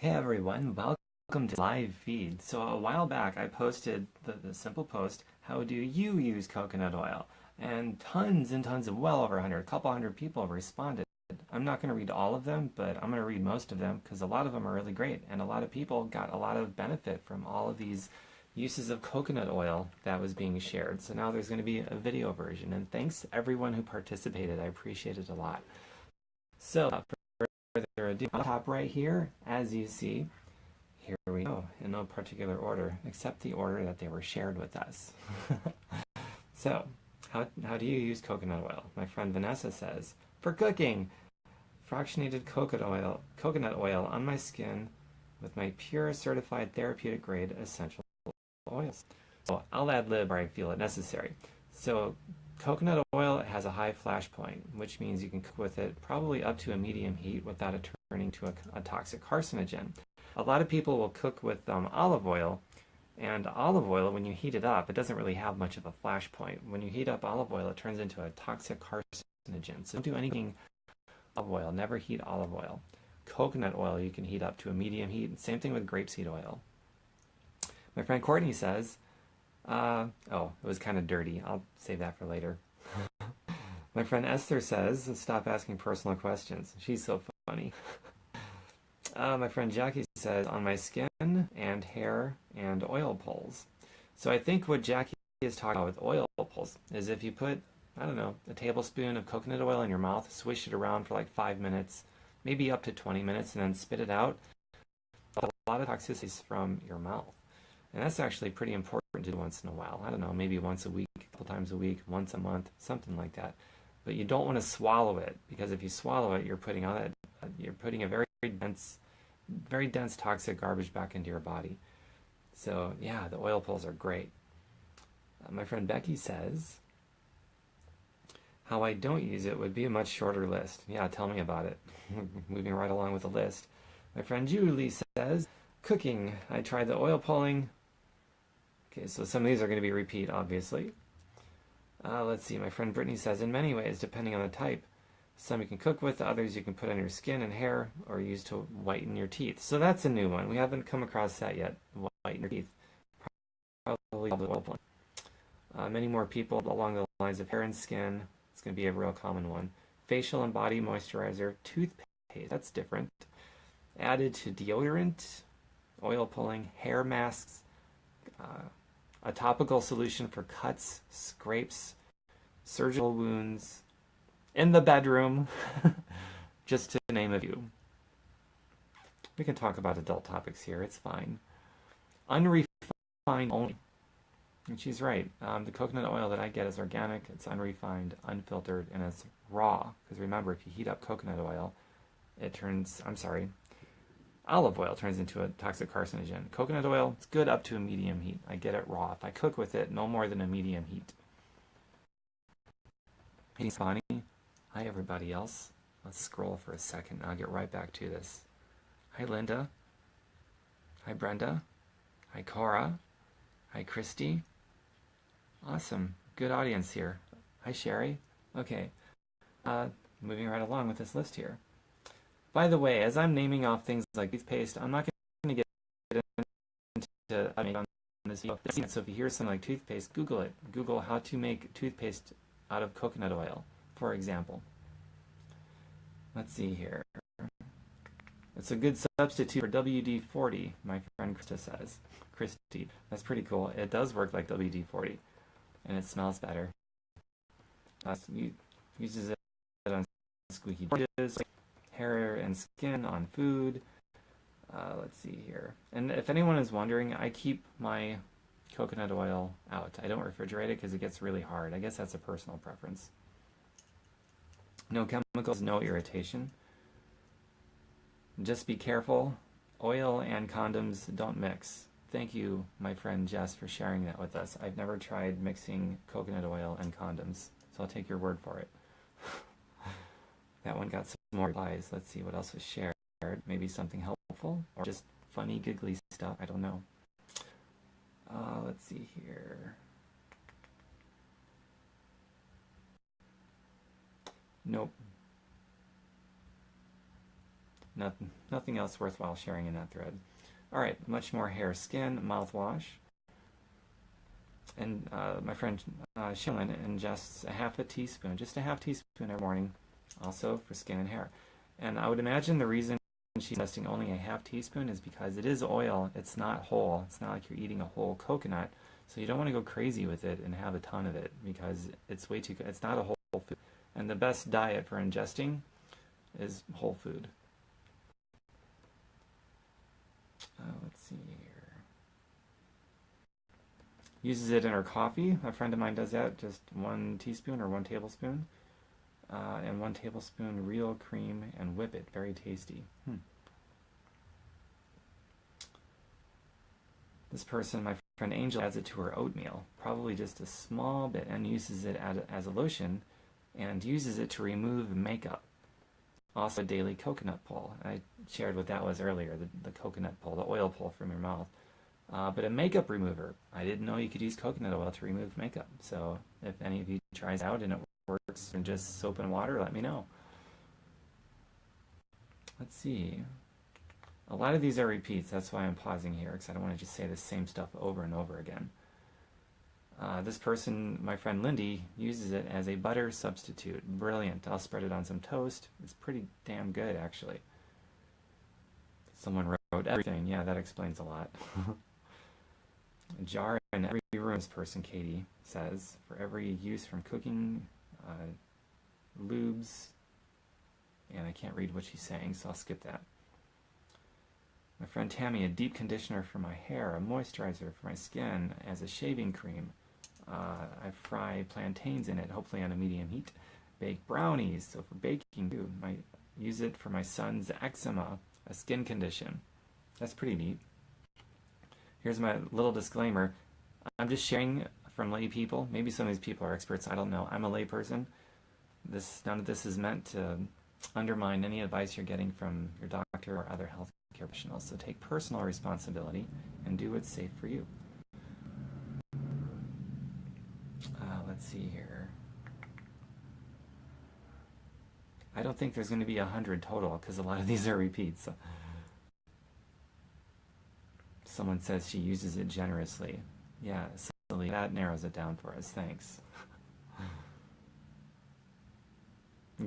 Hey everyone, welcome to live feed. So a while back I posted the simple post, how do you use coconut oil? And tons of, well over 100, a couple hundred people responded. I'm not going to read all of them, but I'm going to read most of them because a lot of them are really great. And a lot of people got a lot of benefit from all of these uses of coconut oil that was being shared. So now there's going to be a video version. And thanks to everyone who participated. I appreciate it a lot. So further ado, on top right here, as you see, here we go, in no particular order, except the order that they were shared with us. So, how do you use coconut oil? My friend Vanessa says, for cooking, fractionated coconut oil on my skin with my pure certified therapeutic grade essential oils. So I'll ad lib where I feel it necessary. So coconut oil has a high flash point, which means you can cook with it probably up to a medium heat without it turning to a toxic carcinogen. A lot of people will cook with olive oil, and olive oil, when you heat it up, it doesn't really have much of a flash point. When you heat up olive oil, it turns into a toxic carcinogen. So don't do anything olive oil. Never heat olive oil. Coconut oil you can heat up to a medium heat. Same thing with grapeseed oil. My friend Courtney says, oh, it was kind of dirty. I'll save that for later. My friend Esther says, stop asking personal questions. She's so funny. My friend Jackie says, on my skin and hair and oil pulls. So I think what Jackie is talking about with oil pulls is if you put, I don't know, a tablespoon of coconut oil in your mouth, swish it around for like 5 minutes, maybe up to 20 minutes, and then spit it out, a lot of toxicities from your mouth. And that's actually pretty important to do once in a while. I don't know, maybe once a week, a couple times a week, once a month, something like that. But you don't want to swallow it, because if you swallow it, you're putting a very dense toxic garbage back into your body. So yeah, the oil pulls are great. My friend Becky says, how I don't use it would be a much shorter list. Yeah, tell me about it. Moving right along with the list. My friend Julie says, cooking. I tried the oil pulling. Okay, so some of these are going to be repeat, obviously. Let's see, my friend Brittany says, in many ways, depending on the type. Some you can cook with, others you can put on your skin and hair, or use to whiten your teeth. So that's a new one. We haven't come across that yet, whiten your teeth. Probably oil pulling. Many more people along the lines of hair and skin. It's going to be a real common one. Facial and body moisturizer, toothpaste, that's different. Added to deodorant, oil pulling, hair masks, a topical solution for cuts, scrapes, surgical wounds, in the bedroom, just to name a few. We can talk about adult topics here, it's fine. Unrefined only. And she's right. The coconut oil that I get is organic, it's unrefined, unfiltered, and it's raw. Because remember, if you heat up coconut oil, olive oil turns into a toxic carcinogen. Coconut oil, it's good up to a medium heat. I get it raw. If I cook with it, no more than a medium heat. Hey, Bonnie. Hi, everybody else. Let's scroll for a second. I'll get right back to this. Hi, Linda. Hi, Brenda. Hi, Cora. Hi, Christy. Awesome. Good audience here. Hi, Sherry. Okay. Moving right along with this list here. By the way, as I'm naming off things like toothpaste, I'm not going to get into on this video. So if you hear something like toothpaste, Google it. Google how to make toothpaste out of coconut oil, for example. Let's see here. It's a good substitute for WD-40, my friend Krista says. Christy, that's pretty cool. It does work like WD-40, and it smells better. Uses it on squeaky dishes, hair and skin, on food. Let's see here. And if anyone is wondering, I keep my coconut oil out. I don't refrigerate it because it gets really hard. I guess that's a personal preference. No chemicals, no irritation. Just be careful. Oil and condoms don't mix. Thank you, my friend Jess, for sharing that with us. I've never tried mixing coconut oil and condoms, so I'll take your word for it. That one got some more replies. Let's see what else was shared. Maybe something helpful or just funny, giggly stuff. I don't know. Let's see here. Nope. Nothing else worthwhile sharing in that thread. All right, much more hair, skin, mouthwash. And my friend Shilin ingests a half a teaspoon, just a half teaspoon every morning, also for skin and hair. And I would imagine the reason she's ingesting only a half teaspoon is because it is oil. It's not whole. It's not like you're eating a whole coconut. So you don't want to go crazy with it and have a ton of it because it's way too. It's not a whole food. And the best diet for ingesting is whole food. Let's see here. Uses it in her coffee. A friend of mine does that. Just 1 teaspoon or 1 tablespoon. And 1 tablespoon real cream and whip it. Very tasty. This person, my friend Angel, adds it to her oatmeal. Probably just a small bit, and uses it as a lotion and uses it to remove makeup. Also a daily coconut pull. I shared what that was earlier, the coconut pull, the oil pull from your mouth. But a makeup remover. I didn't know you could use coconut oil to remove makeup. So if any of you tries out and it works in just soap and water, let me know. Let's see. A lot of these are repeats. That's why I'm pausing here, because I don't want to just say the same stuff over and over again. This person, my friend Lindy, uses it as a butter substitute. Brilliant. I'll spread it on some toast. It's pretty damn good, actually. Someone wrote everything. Yeah, that explains a lot. A jar in every room, this person, Katie, says, for every use from cooking, lubes, and I can't read what she's saying, so I'll skip that. My friend Tammy, a deep conditioner for my hair, a moisturizer for my skin, as a shaving cream. I fry plantains in it, hopefully on a medium heat. Bake brownies, so for baking too. I use it for my son's eczema, a skin condition. That's pretty neat. Here's my little disclaimer. I'm just sharing from lay people. Maybe some of these people are experts. I don't know. I'm a lay person. None of this is meant to undermine any advice you're getting from your doctor or other health care professionals. So take personal responsibility and do what's safe for you. Let's see here. I don't think there's going to be 100 total because a lot of these are repeats. So someone says she uses it generously. Yeah, Cecily, that narrows it down for us. Thanks.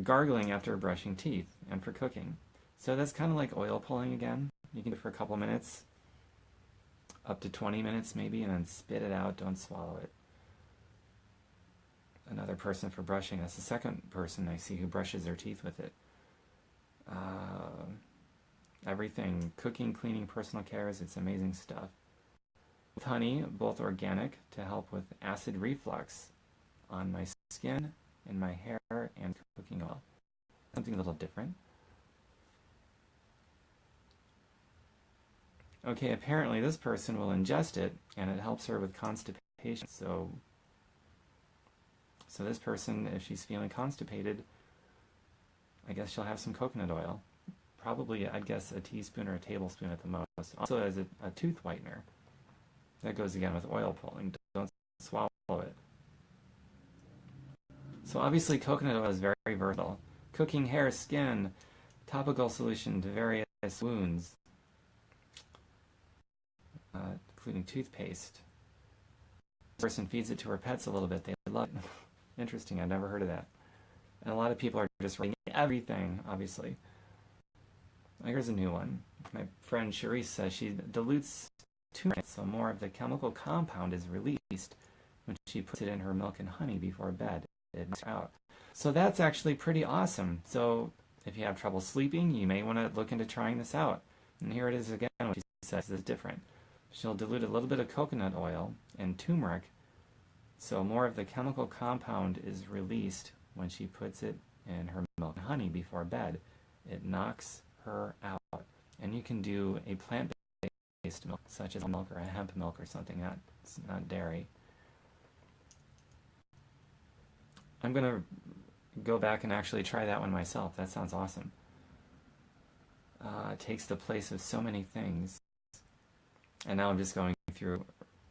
Gargling after brushing teeth and for cooking. So that's kind of like oil pulling again. You can do it for a couple minutes, up to 20 minutes maybe, and then spit it out. Don't swallow it. Another person for brushing. That's the second person I see who brushes their teeth with it. Everything, cooking, cleaning, personal care, it's amazing stuff. With honey, both organic, to help with acid reflux on my skin, in my hair, and cooking oil. Something a little different. Okay, apparently this person will ingest it, and it helps her with constipation. So this person, if she's feeling constipated, I guess she'll have some coconut oil. Probably, I'd guess, a teaspoon or a tablespoon at the most. Also as a tooth whitener. That goes again with oil pulling. Don't swallow it. So obviously coconut oil is very, very versatile. Cooking, hair, skin, topical solution to various wounds, including toothpaste. This person feeds it to her pets a little bit. They love it. Interesting, I've never heard of that. And a lot of people are just writing everything, obviously. Here's a new one. My friend Cherise says she dilutes turmeric, so more of the chemical compound is released when she puts it in her milk and honey before bed. It knocks out. So that's actually pretty awesome. So if you have trouble sleeping, you may want to look into trying this out. And here it is again, what she says is different. She'll dilute a little bit of coconut oil and turmeric, so more of the chemical compound is released when she puts it in her milk and honey before bed. It knocks her out. And you can do a plant-based milk, such as milk or a hemp milk or something, not dairy. I'm going to go back and actually try that one myself. That sounds awesome. It takes the place of so many things. And now I'm just going through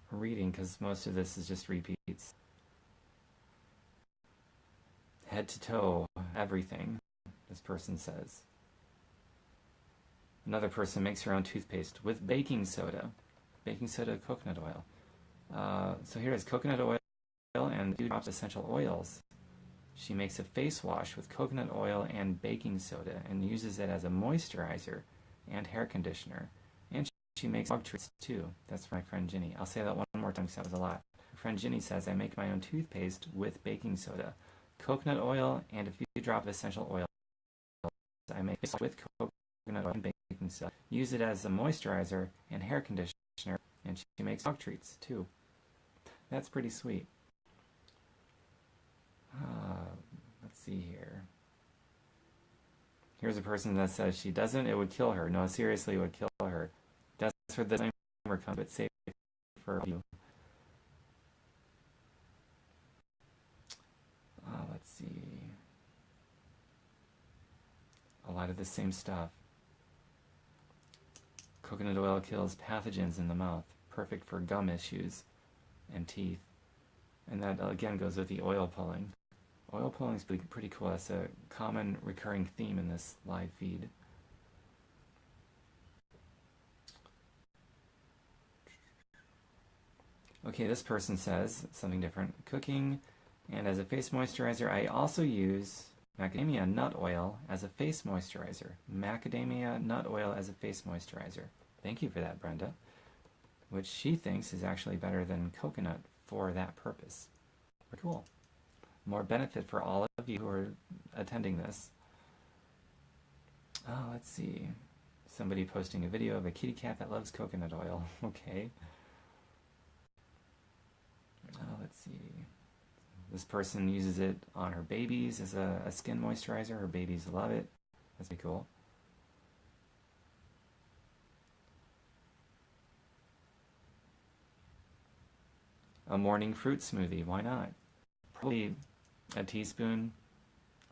reading because most of this is just repeats. Head to toe, everything, this person says. Another person makes her own toothpaste with baking soda. Baking soda, coconut oil. So here is coconut oil and 2 drops essential oils. She makes a face wash with coconut oil and baking soda and uses it as a moisturizer and hair conditioner. And she makes dog treats too. That's for my friend Ginny. I'll say that one more time because that was a lot. My friend Ginny says, I make my own toothpaste with baking soda, coconut oil, and a few drops of essential oil. I make it with coconut oil and baking soda. Use it as a moisturizer and hair conditioner, and she makes dog treats too. That's pretty sweet. Let's see here. Here's a person that says she doesn't, it would kill her. No, seriously, it would kill her. That's where the disclaimer comes, but safe for you. Let's see. A lot of the same stuff. Coconut oil kills pathogens in the mouth. Perfect for gum issues and teeth. And that again goes with the oil pulling. Oil pulling is pretty cool. That's a common recurring theme in this live feed. Okay, this person says something different. Cooking, and as a face moisturizer, I also use macadamia nut oil as a face moisturizer. Macadamia nut oil as a face moisturizer. Thank you for that, Brenda. Which she thinks is actually better than coconut for that purpose. Very cool. More benefit for all of you who are attending this. Oh, let's see. Somebody posting a video of a kitty cat that loves coconut oil. Okay. Let's see. This person uses it on her babies as a skin moisturizer. Her babies love it. That's pretty cool. A morning fruit smoothie. Why not? Probably a teaspoon,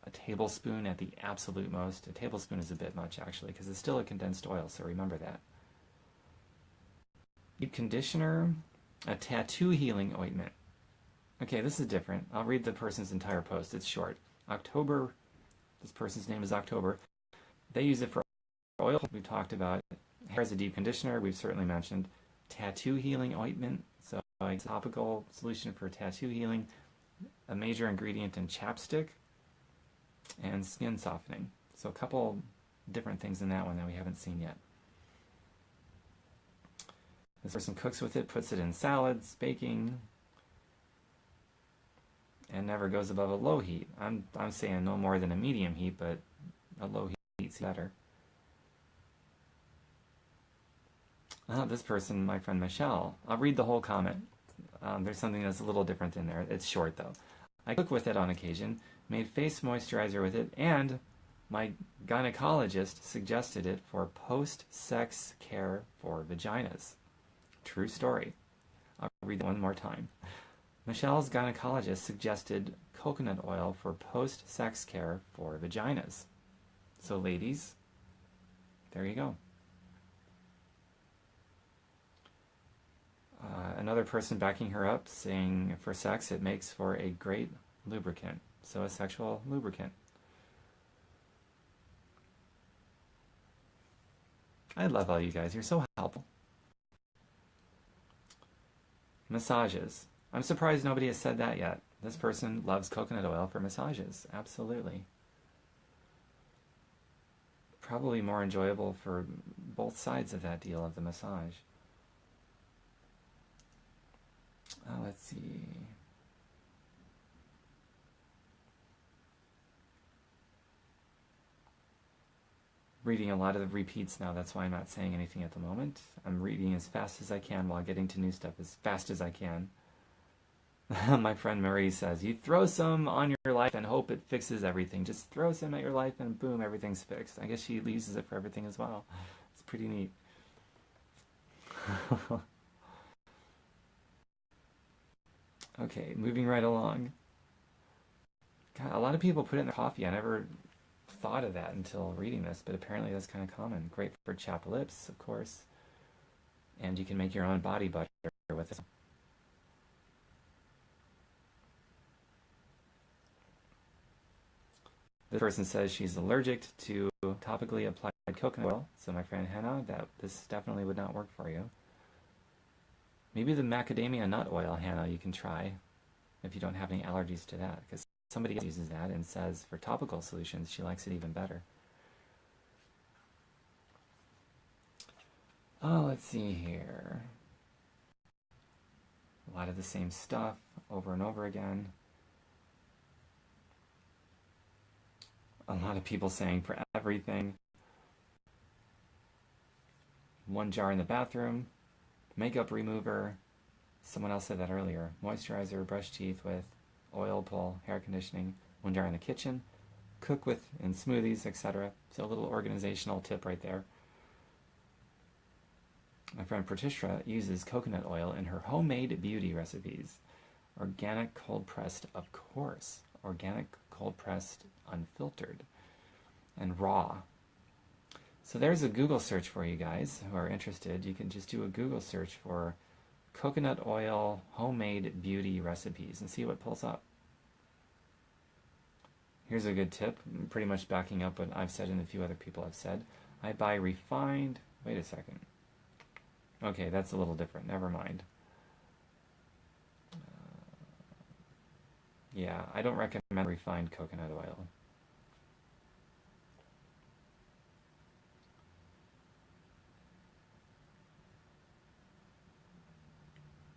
a tablespoon at the absolute most. A tablespoon is a bit much, actually, because it's still a condensed oil, so remember that. Deep conditioner, a tattoo healing ointment. Okay, this is different. I'll read the person's entire post. It's short. October, this person's name is October. They use it for oil. We talked about hair as a deep conditioner. We've certainly mentioned tattoo healing ointment. So a topical solution for tattoo healing. A major ingredient in chapstick and skin softening. So a couple different things in that one that we haven't seen yet. This person cooks with it, puts it in salads, baking, and never goes above a low heat. I'm saying no more than a medium heat, but a low heat's better. This person, my friend Michelle. I'll read the whole comment. There's something that's a little different in there. It's short though. I cook with it on occasion, made face moisturizer with it, and my gynecologist suggested it for post-sex care for vaginas. True story. I'll read it one more time. Michelle's gynecologist suggested coconut oil for post-sex care for vaginas. So ladies, there you go. Another person backing her up, saying for sex it makes for a great lubricant. So a sexual lubricant. I love all you guys. You're so helpful. Massages. I'm surprised nobody has said that yet. This person loves coconut oil for massages. Absolutely. Probably more enjoyable for both sides of that deal of the massage. Let's see. Reading a lot of the repeats now, that's why I'm not saying anything at the moment. I'm reading as fast as I can while getting to new stuff as fast as I can. My friend Marie says, you throw some on your life and hope it fixes everything. Just throw some at your life and boom, everything's fixed. I guess she uses it for everything as well. It's pretty neat. Okay, moving right along. God, a lot of people put it in their coffee. I never thought of that until reading this, but apparently that's kind of common. Great for chapped lips, of course. And you can make your own body butter with it. This person says she's allergic to topically applied coconut oil. So my friend Hannah, this definitely would not work for you. Maybe the macadamia nut oil, Hannah, you can try if you don't have any allergies to that, because somebody else uses that and says for topical solutions she likes it even better. Oh, let's see here. A lot of the same stuff over and over again. A lot of people saying for everything. 1 jar in the bathroom, makeup remover. Someone else said that earlier. Moisturizer, brush teeth with, oil pull, hair conditioning. 1 jar in the kitchen, cook with in smoothies, etc. So a little organizational tip right there. My friend Patricia uses coconut oil in her homemade beauty recipes. Organic cold pressed, of course. Organic cold pressed, unfiltered, and raw. So there's a Google search for you guys who are interested. You can just do a Google search for coconut oil homemade beauty recipes and see what pulls up. Here's a good tip, pretty much backing up what I've said and a few other people have said. I buy refined, wait a second. Okay, that's a little different, never mind. Yeah, I don't recommend refined coconut oil.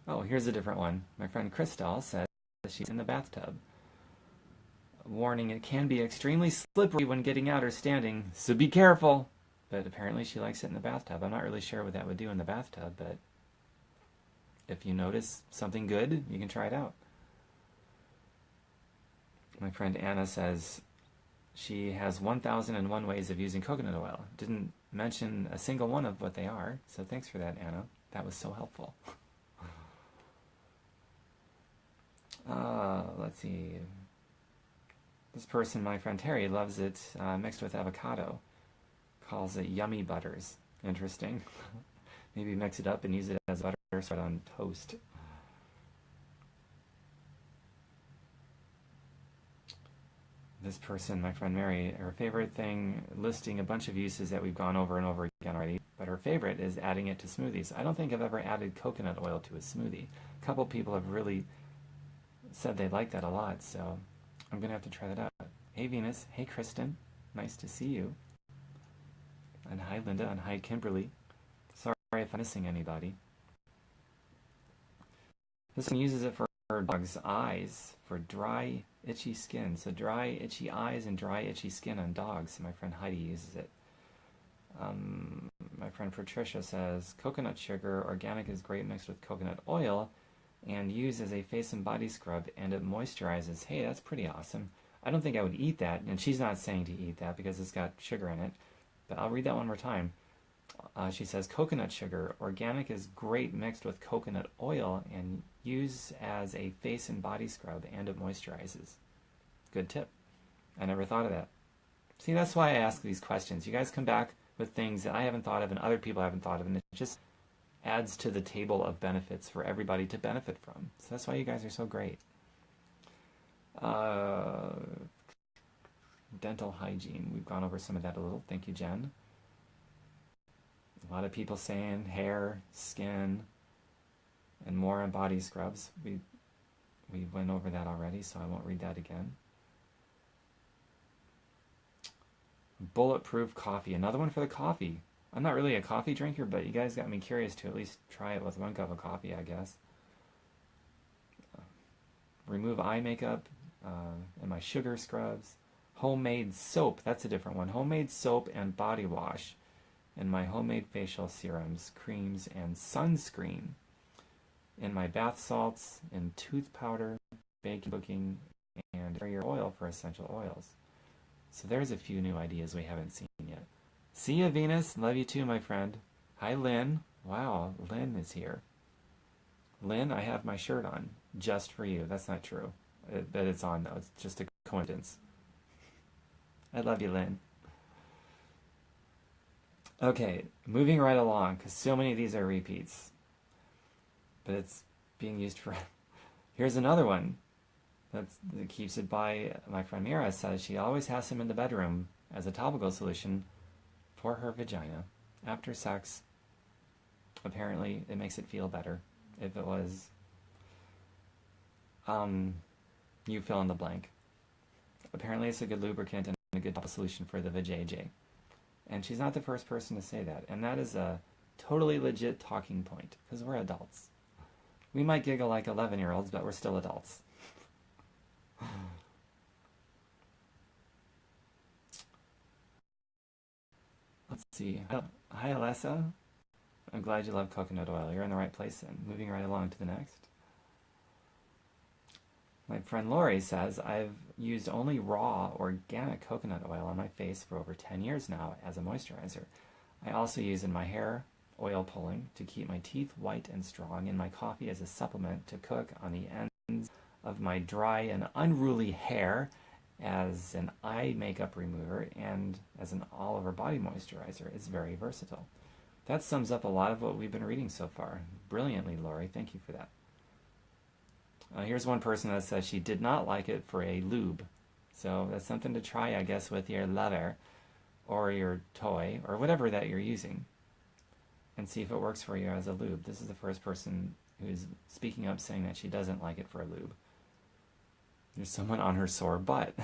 Oh, here's a different one. My friend Crystal says she's in the bathtub. Warning, it can be extremely slippery when getting out or standing, so be careful. But apparently she likes it in the bathtub. I'm not really sure what that would do in the bathtub, but if you notice something good, you can try it out. My friend Anna says she has 1,001 ways of using coconut oil. Didn't mention a single one of what they are, so thanks for that, Anna. That was so helpful. Let's see. This person, my friend Terry, loves it mixed with avocado. Calls it yummy butters. Interesting. Maybe mix it up and use it as butter spread on toast. This person, my friend Mary, her favorite thing, listing a bunch of uses that we've gone over and over again already, but her favorite is adding it to smoothies. I don't think I've ever added coconut oil to a smoothie. A couple people have really said they like that a lot, so I'm going to have to try that out. Hey Venus, hey Kristen, nice to see you. And hi Linda, and hi Kimberly. Sorry if I'm missing anybody. This one uses it for dogs' eyes, for dry, itchy skin. So dry, itchy eyes and dry, itchy skin on dogs. My friend Heidi uses it. My friend Patricia says, coconut sugar, organic is great mixed with coconut oil, and used as a face and body scrub, and it moisturizes. Hey, that's pretty awesome. I don't think I would eat that, and she's not saying to eat that because it's got sugar in it, but I'll read that one more time. She says, coconut sugar, organic is great mixed with coconut oil, and used as a face and body scrub, and it moisturizes. Good tip. I never thought of that. See, that's why I ask these questions. You guys come back with things that I haven't thought of and other people haven't thought of, and it just adds to the table of benefits for everybody to benefit from. So that's why you guys are so great. Dental hygiene. We've gone over some of that a little. Thank you, Jen. A lot of people saying hair, skin, and more on body scrubs. We went over that already, so I won't read that again. Bulletproof coffee. Another one for the coffee. I'm not really a coffee drinker, but you guys got me curious to at least try it with 1 cup of coffee, I guess. Remove eye makeup and my sugar scrubs. Homemade soap. That's a different one. Homemade soap and body wash. And my homemade facial serums, creams, and sunscreen. In my bath salts and tooth powder, baking, cooking, and oil for essential oils. So there's a few new ideas we haven't seen yet. See ya, Venus. Love you too, my friend. Hi, Lynn. Wow, Lynn is here. Lynn, I have my shirt on just for you. That's not true. But it's on, though. It's just a coincidence. I love you, Lynn. Okay, moving right along, because so many of these are repeats. But it's being used for... Here's another one. that keeps it by. My friend Mira says she always has some in the bedroom as a topical solution for her vagina. After sex, apparently it makes it feel better. If it was, you fill in the blank. Apparently it's a good lubricant and a good solution for the vajayjay. And she's not the first person to say that. And that is a totally legit talking point, because we're adults. We might giggle like 11-year-olds, but we're still adults. Let's see. Hi, Alessa. I'm glad you love coconut oil. You're in the right place then. Moving right along to the next. My friend Lori says, I've used only raw organic coconut oil on my face for over 10 years now as a moisturizer. I also use in my hair oil pulling to keep my teeth white and strong, and my coffee as a supplement to cook on the ends of my dry and unruly hair as an eye makeup remover and as an all-over body moisturizer. It's very versatile. That sums up a lot of what we've been reading so far. Brilliantly, Lori. Thank you for that. Here's one person that says she did not like it for a lube. So that's something to try, I guess, with your lover or your toy or whatever that you're using, and see if it works for you as a lube. This is the first person who's speaking up saying that she doesn't like it for a lube. There's someone on her sore butt.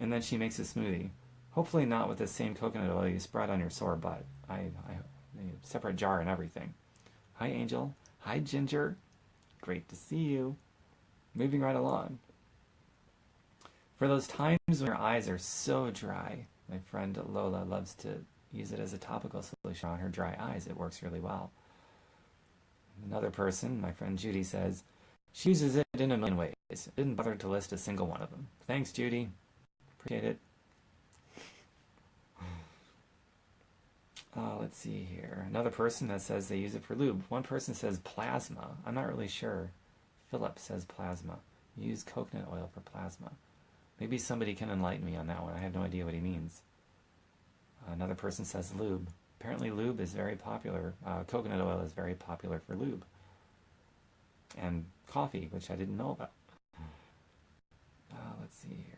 And then she makes a smoothie. Hopefully not with the same coconut oil you spread on your sore butt. I separate jar and everything. Hi, Angel. Hi, Ginger. Great to see you. Moving right along. For those times when your eyes are so dry, my friend Lola loves to use it as a topical solution on her dry eyes. It works really well. Another person, my friend Judy, says she uses it in a million ways. Didn't bother to list a single one of them. Thanks, Judy. Appreciate it. Let's see here. Another person that says they use it for lube. One person says plasma. I'm not really sure. Philip says plasma. Use coconut oil for plasma. Maybe somebody can enlighten me on that one. I have no idea what he means. Another person says lube. Apparently lube is very popular. Coconut oil is very popular for lube. And coffee, which I didn't know about. Let's see here.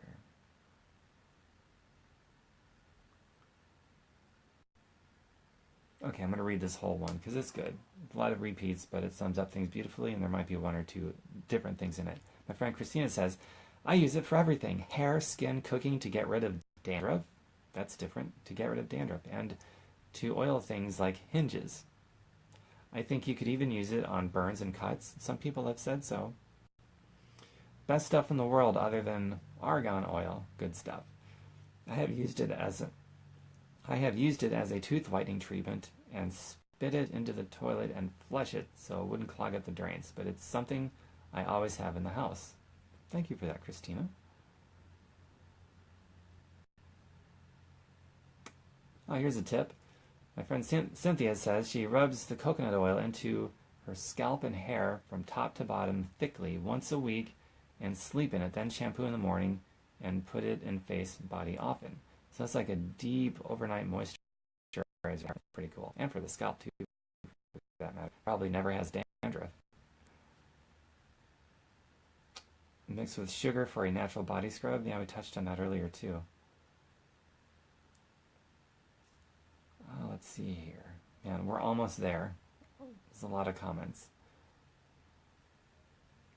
Okay, I'm going to read this whole one because it's good. A lot of repeats, but it sums up things beautifully, and there might be one or two different things in it. My friend Christina says, I use it for everything. Hair, skin, cooking to get rid of dandruff. That's different. To get rid of dandruff. And to oil things like hinges. I think you could even use it on burns and cuts. Some people have said so. Best stuff in the world other than argan oil. Good stuff. I have used it as a tooth whitening treatment and spit it into the toilet and flush it so it wouldn't clog up the drains. But it's something I always have in the house. Thank you for that, Christina. Oh, here's a tip. My friend Cynthia says she rubs the coconut oil into her scalp and hair from top to bottom thickly once a week and sleep in it, then shampoo in the morning and put it in face and body often. So it's like a deep overnight moisturizer. Pretty cool. And for the scalp too, for that matter. Probably never has dandruff. Mixed with sugar for a natural body scrub. Yeah, we touched on that earlier too. Let's see here. Man, we're almost there. There's a lot of comments.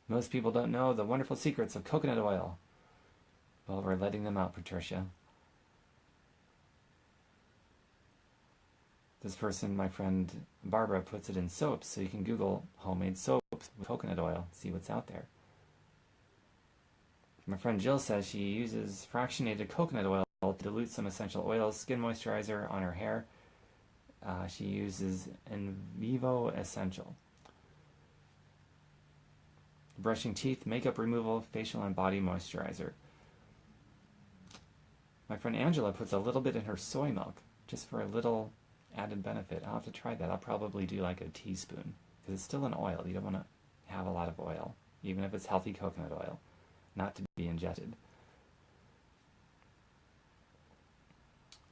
Most people don't know the wonderful secrets of coconut oil. Well, we're letting them out, Patricia. This person, my friend Barbara, puts it in soaps, so you can Google homemade soaps with coconut oil, see what's out there. My friend Jill says she uses fractionated coconut oil to dilute some essential oils, skin moisturizer on her hair. She uses In Vivo Essential. Brushing teeth, makeup removal, facial and body moisturizer. My friend Angela puts a little bit in her soy milk, just for a little added benefit. I'll have to try that. I'll probably do like a teaspoon, because it's still an oil. You don't want to have a lot of oil, even if it's healthy coconut oil, not to be ingested.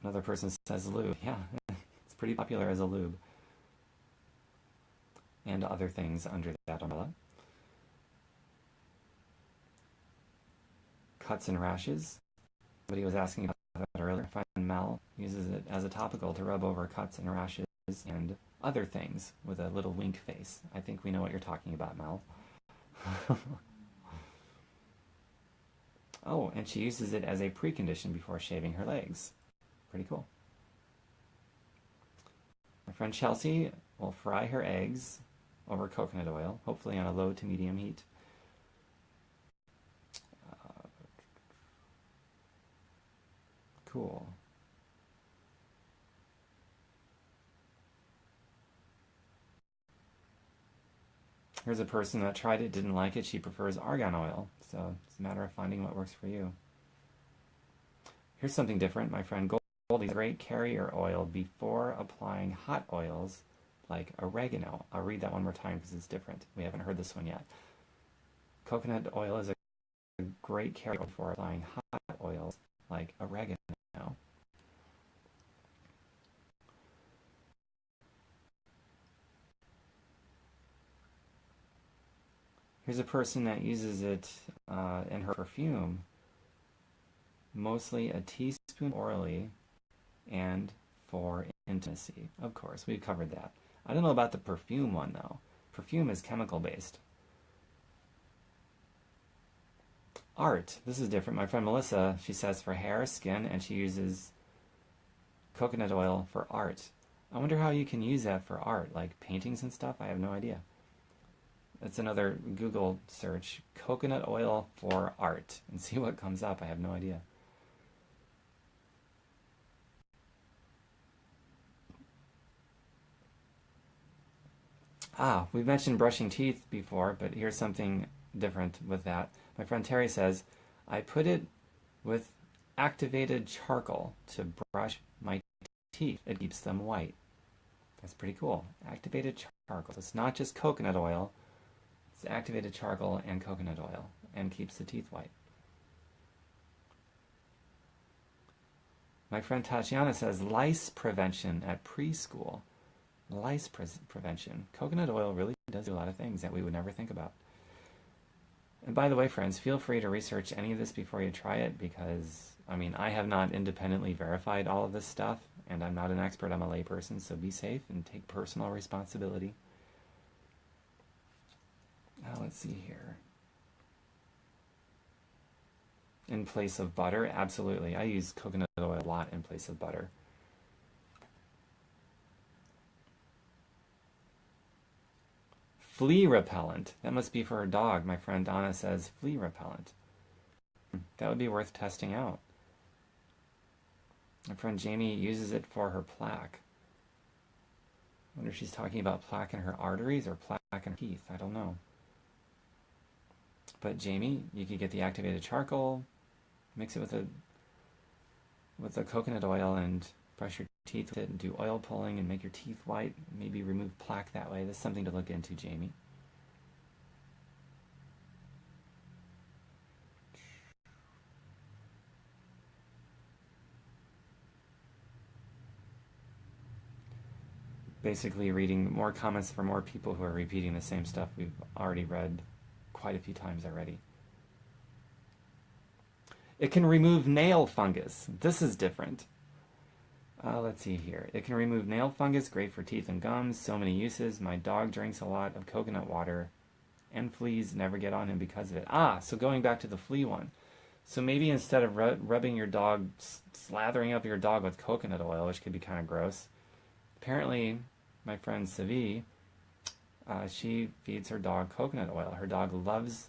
Another person says lube. Yeah, it's pretty popular as a lube. And other things under that umbrella. cuts and rashes. Somebody was asking about that earlier. I find Mel uses it as a topical to rub over cuts and rashes and other things with a little wink face. I think we know what you're talking about, Mel. Oh, and she uses it as a precondition before shaving her legs. Pretty cool. My friend Chelsea will fry her eggs over coconut oil, hopefully on a low to medium heat. Cool. Here's a person that tried it, didn't like it. She prefers argan oil. So it's a matter of finding what works for you. Here's something different. My friend Goldie, great carrier oil before applying hot oils like oregano. I'll read that one more time because it's different. We haven't heard this one yet. Coconut oil is a great carrier before applying hot oils like oregano. Here's a person that uses it in her perfume, mostly a teaspoon orally and for intimacy. Of course, we've covered that. I don't know about the perfume one, though. Perfume is chemical-based. Art. This is different. My friend Melissa, she says for hair, skin, and she uses coconut oil for art. I wonder how you can use that for art, like paintings and stuff? I have no idea. That's another Google search. Coconut oil for art. And see what comes up. I have no idea. We've mentioned brushing teeth before, but here's something different with that. My friend Terry says, I put it with activated charcoal to brush my teeth. It keeps them white. That's pretty cool. Activated charcoal. So it's not just coconut oil. It's activated charcoal and coconut oil and keeps the teeth white. My friend Tatiana says lice prevention at preschool. Lice prevention. Coconut oil really does do a lot of things that we would never think about. And by the way, friends, feel free to research any of this before you try it because, I mean, I have not independently verified all of this stuff and I'm not an expert. I'm a layperson, so be safe and take personal responsibility. Let's see here. In place of butter, absolutely. I use coconut oil a lot in place of butter. Flea repellent. That must be for her dog. My friend Donna says flea repellent. That would be worth testing out. My friend Jamie uses it for her plaque. I wonder if she's talking about plaque in her arteries or plaque in her teeth. I don't know. But Jamie, you could get the activated charcoal, mix it with the coconut oil and brush your teeth with it and do oil pulling and make your teeth white. Maybe remove plaque that way. That's something to look into, Jamie. Basically reading more comments from more people who are repeating the same stuff we've already read quite a few times already. It can remove nail fungus. This is different. Let's see here. It can remove nail fungus, great for teeth and gums. So many uses. My dog drinks a lot of coconut water, and fleas never get on him because of it. So going back to the flea one. So maybe instead of rubbing your dog, slathering up your dog with coconut oil, which could be kind of gross, apparently my friend Savi, she feeds her dog coconut oil. Her dog loves,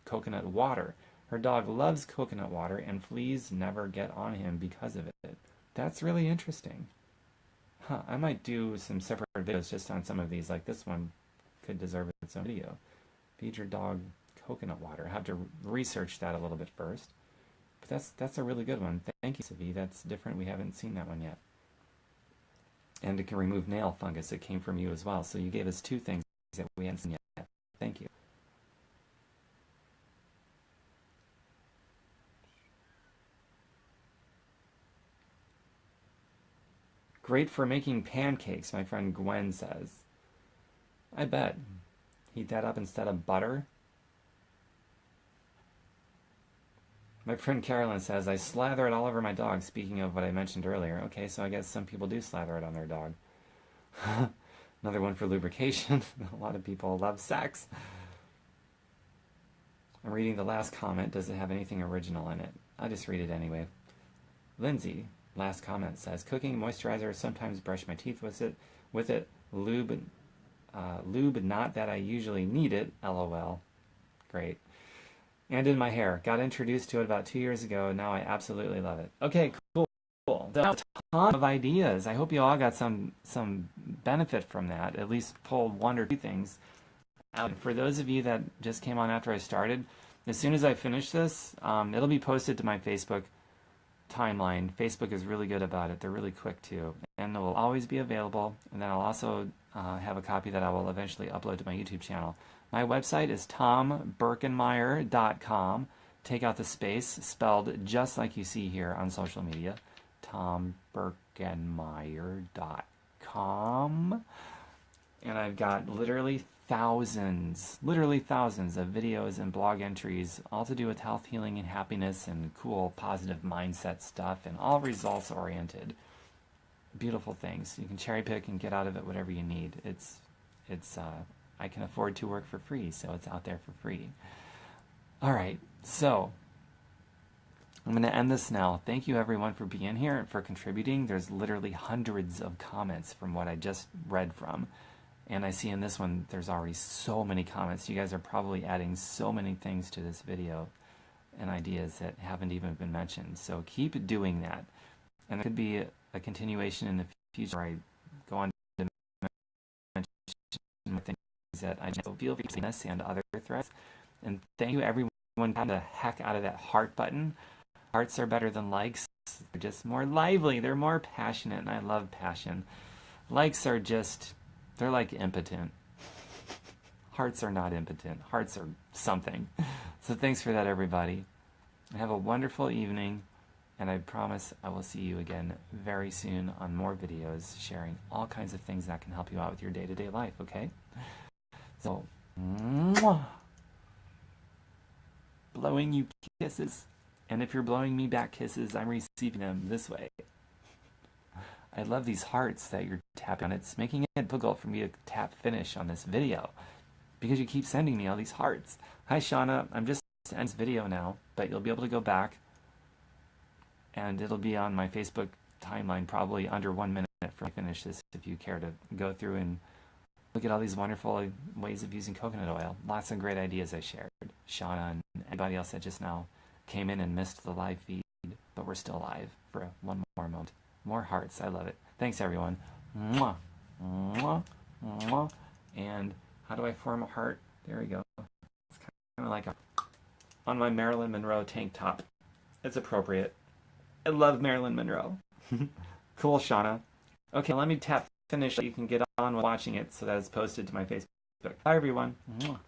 coconut water. Her dog loves coconut water, and fleas never get on him because of it. That's really interesting. I might do some separate videos just on some of these, like this one could deserve its own video. Feed your dog coconut water. I have to research that a little bit first. But that's a really good one. Thank you, Savi. That's different. We haven't seen that one yet. And it can remove nail fungus. It came from you as well. So you gave us two things that we hadn't seen yet. Thank you. Great for making pancakes, my friend Gwen says. I bet. Heat that up instead of butter. My friend Carolyn says, I slather it all over my dog, speaking of what I mentioned earlier. Okay, so I guess some people do slather it on their dog. Another one for lubrication. A lot of people love sex. I'm reading the last comment. Does it have anything original in it? I'll just read it anyway. Lindsay, last comment, says, cooking moisturizer, sometimes brush my teeth with it. Lube, not that I usually need it. LOL. Great. And in my hair. Got introduced to it about 2 years ago. Now I absolutely love it. Okay, cool. That's a ton of ideas. I hope you all got some benefit from that. At least pulled one or two things out. For those of you that just came on after I started, as soon as I finish this, it'll be posted to my Facebook timeline. Facebook is really good about it. They're really quick too. And it will always be available. And then I'll also have a copy that I will eventually upload to my YouTube channel. My website is tomberkenmeyer.com. Take out the space, spelled just like you see here on social media. tomberkenmeyer.com. And I've got literally thousands of videos and blog entries, all to do with health, healing, and happiness, and cool, positive mindset stuff, and all results-oriented. Beautiful things. You can cherry pick and get out of it whatever you need. I can afford to work for free, so it's out there for free. All right, so I'm going to end this now. Thank you, everyone, for being here and for contributing. There's literally hundreds of comments from what I just read from. And I see in this one, there's already so many comments. You guys are probably adding so many things to this video and ideas that haven't even been mentioned. So keep doing that. And there could be a continuation in the future where I go on to mention things that I just feel free to this and other threads. And thank you, everyone, got the heck out of that heart button. Hearts are better than likes. They're just more lively. They're more passionate, and I love passion. Likes are just... they're like impotent. Hearts are not impotent. Hearts are something. So thanks for that, everybody. Have a wonderful evening, and I promise I will see you again very soon on more videos sharing all kinds of things that can help you out with your day-to-day life, okay? So, mwah, blowing you kisses. And if you're blowing me back kisses, I'm receiving them this way. I love these hearts that you're tapping on. It's making it difficult for me to tap finish on this video because you keep sending me all these hearts. Hi, Shauna. I'm just ending this video now, but you'll be able to go back and it'll be on my Facebook timeline probably under 1 minute for me to finish this if you care to go through and look at all these wonderful ways of using coconut oil. Lots of great ideas I shared. Shauna and anybody else that just now came in and missed the live feed, but we're still live for one more moment. More hearts. I love it. Thanks, everyone. Mwah. Mwah. Mwah. And how do I form a heart? There we go. It's kind of like on my Marilyn Monroe tank top. It's appropriate. I love Marilyn Monroe. Cool, Shauna. Okay, let me tap finish so you can get on with watching it so that it's posted to my Facebook. Bye, everyone. Mwah.